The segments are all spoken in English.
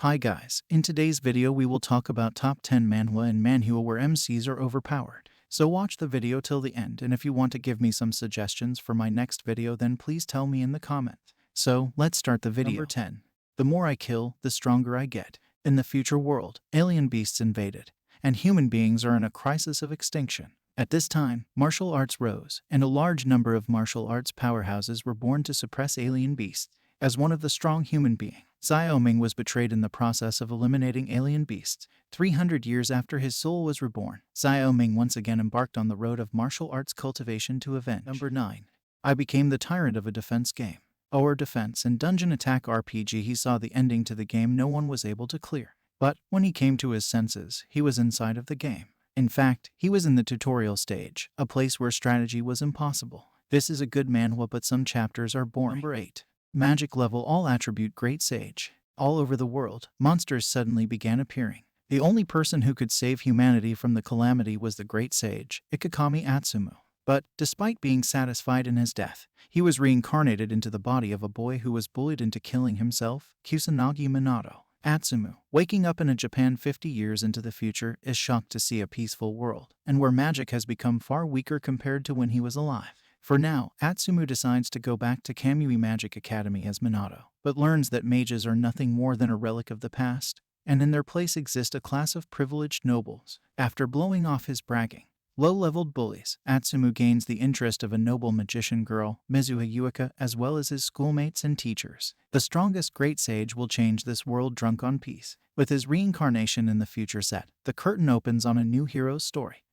Hi guys, in today's video we will talk about top 10 manhwa and manhua where MCs are overpowered. So watch the video till the end, and if you want to give me some suggestions for my next video then please tell me in the comments. So let's start the video. Number 10. The more I kill, the stronger I get. In the future world, alien beasts invaded, and human beings are in a crisis of extinction. At this time, martial arts rose, and a large number of martial arts powerhouses were born to suppress alien beasts. As one of the strong human beings, Xiaoming was betrayed in the process of eliminating alien beasts. 300 years after his soul was reborn, Xiaoming once again embarked on the road of martial arts cultivation to avenge. Number 9. I became the tyrant of a defense game. Our defense and dungeon attack RPG. He saw the ending to the game no one was able to clear. But when he came to his senses, he was inside of the game. In fact, he was in the tutorial stage, a place where strategy was impossible. This is a good manhwa, but some chapters are boring. Number 8. Magic level all attribute Great Sage. All over the world, monsters suddenly began appearing. The only person who could save humanity from the calamity was the Great Sage, Ikakami Atsumu. But, despite being satisfied in his death, he was reincarnated into the body of a boy who was bullied into killing himself, Kusanagi Minato. Atsumu, waking up in a Japan 50 years into the future, is shocked to see a peaceful world, and where magic has become far weaker compared to when he was alive. For now, Atsumu decides to go back to Kamui Magic Academy as Minato, but learns that mages are nothing more than a relic of the past, and in their place exist a class of privileged nobles. After blowing off his bragging, low-leveled bullies, Atsumu gains the interest of a noble magician girl, Mizuha Yuika, as well as his schoolmates and teachers. The strongest Great Sage will change this world drunk on peace. With his reincarnation in the future set, the curtain opens on a new hero's story.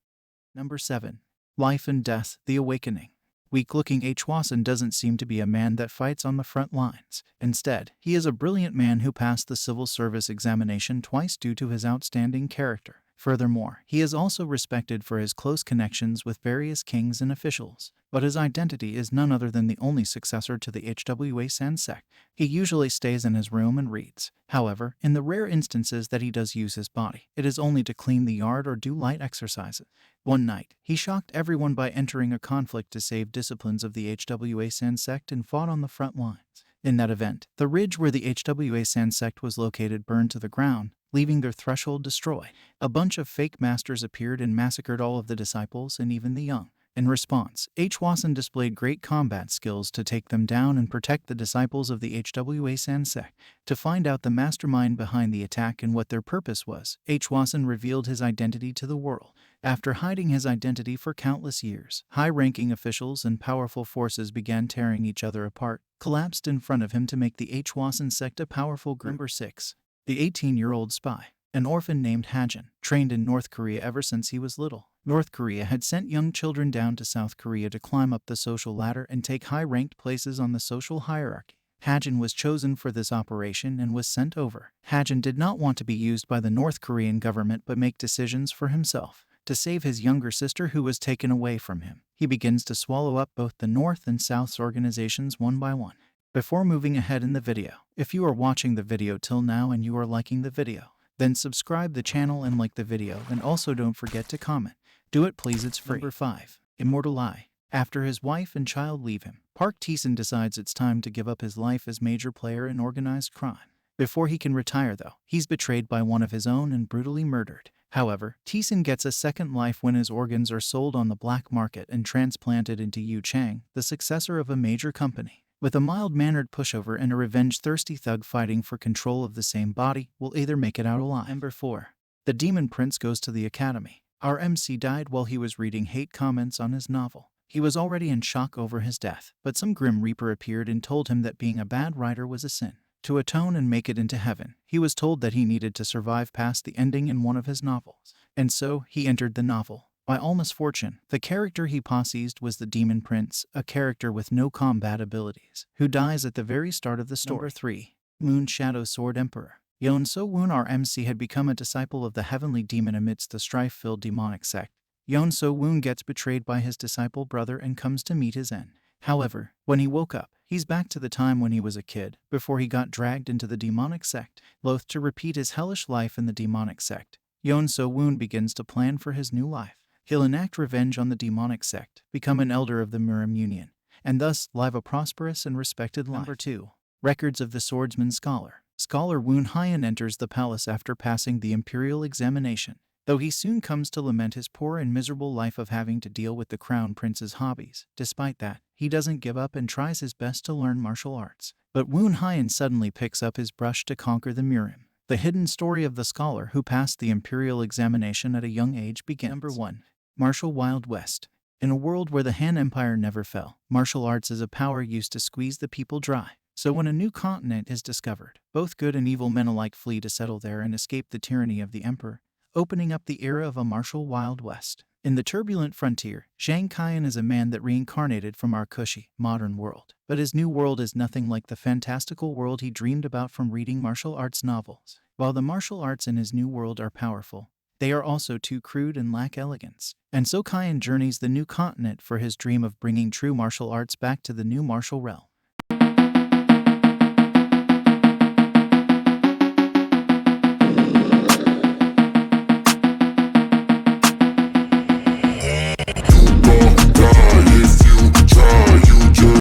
Number 7. Life and Death, The Awakening. Weak-looking Hwasan doesn't seem to be a man that fights on the front lines. Instead, he is a brilliant man who passed the civil service examination twice due to his outstanding character. Furthermore, he is also respected for his close connections with various kings and officials. But his identity is none other than the only successor to the Hwa-san sect. He usually stays in his room and reads. However, in the rare instances that he does use his body, it is only to clean the yard or do light exercises. One night, he shocked everyone by entering a conflict to save disciplines of the Hwa-san sect and fought on the front lines. In that event, the ridge where the Hwa-san sect was located burned to the ground, leaving their threshold destroyed. A bunch of fake masters appeared and massacred all of the disciples and even the young. In response, Hwasan displayed great combat skills to take them down and protect the disciples of the Hwa-san sect. To find out the mastermind behind the attack and what their purpose was, Hwasan revealed his identity to the world. After hiding his identity for countless years, high-ranking officials and powerful forces began tearing each other apart, collapsed in front of him to make the Hwasan sect a powerful group. Number 6. The 18-year-old spy. An orphan named Hajin, trained in North Korea ever since he was little. North Korea had sent young children down to South Korea to climb up the social ladder and take high-ranked places on the social hierarchy. Hajin was chosen for this operation and was sent over. Hajin did not want to be used by the North Korean government but make decisions for himself. To save his younger sister who was taken away from him, he begins to swallow up both the North and South's organizations one by one. Before moving ahead in the video, if you are watching the video till now and you are liking the video, then subscribe the channel and like the video, and also don't forget to comment. Do it please, it's free. Number 5. Immortal Eye. After his wife and child leave him, Park Tae-san decides it's time to give up his life as major player in organized crime. Before he can retire though, he's betrayed by one of his own and brutally murdered. However, Tae-san gets a second life when his organs are sold on the black market and transplanted into Yu Chang, the successor of a major company. With a mild-mannered pushover and a revenge-thirsty thug fighting for control of the same body, will either make it out alive. Number 4. The Demon Prince Goes to the Academy. Our MC died while he was reading hate comments on his novel. He was already in shock over his death, but some Grim Reaper appeared and told him that being a bad writer was a sin. To atone and make it into heaven, he was told that he needed to survive past the ending in one of his novels. And so, he entered the novel. By all misfortune, the character he possessed was the Demon Prince, a character with no combat abilities, who dies at the very start of the story. Number 3. Moon Shadow Sword Emperor. Yeon So-woon, our MC, had become a disciple of the heavenly demon amidst the strife-filled demonic sect. Yeon So-woon gets betrayed by his disciple brother and comes to meet his end. However, when he woke up, he's back to the time when he was a kid, before he got dragged into the demonic sect. Loath to repeat his hellish life in the demonic sect, Yeon So-woon begins to plan for his new life. He'll enact revenge on the demonic sect, become an elder of the Murim Union, and thus live a prosperous and respected life. Number 2. Records of the Swordsman Scholar. Scholar Woon Hyan enters the palace after passing the imperial examination, though he soon comes to lament his poor and miserable life of having to deal with the crown prince's hobbies. Despite that, he doesn't give up and tries his best to learn martial arts. But Woon Hyan suddenly picks up his brush to conquer the Murim. The hidden story of the scholar who passed the imperial examination at a young age begins. Number 1. Martial Wild West. In a world where the Han Empire never fell, martial arts is a power used to squeeze the people dry. So when a new continent is discovered, both good and evil men alike flee to settle there and escape the tyranny of the emperor, opening up the era of a martial Wild West. In the turbulent frontier, Zhang Qian is a man that reincarnated from our cushy, modern world. But his new world is nothing like the fantastical world he dreamed about from reading martial arts novels. While the martial arts in his new world are powerful, they are also too crude and lack elegance. And so Qian journeys the new continent for his dream of bringing true martial arts back to the new martial realm.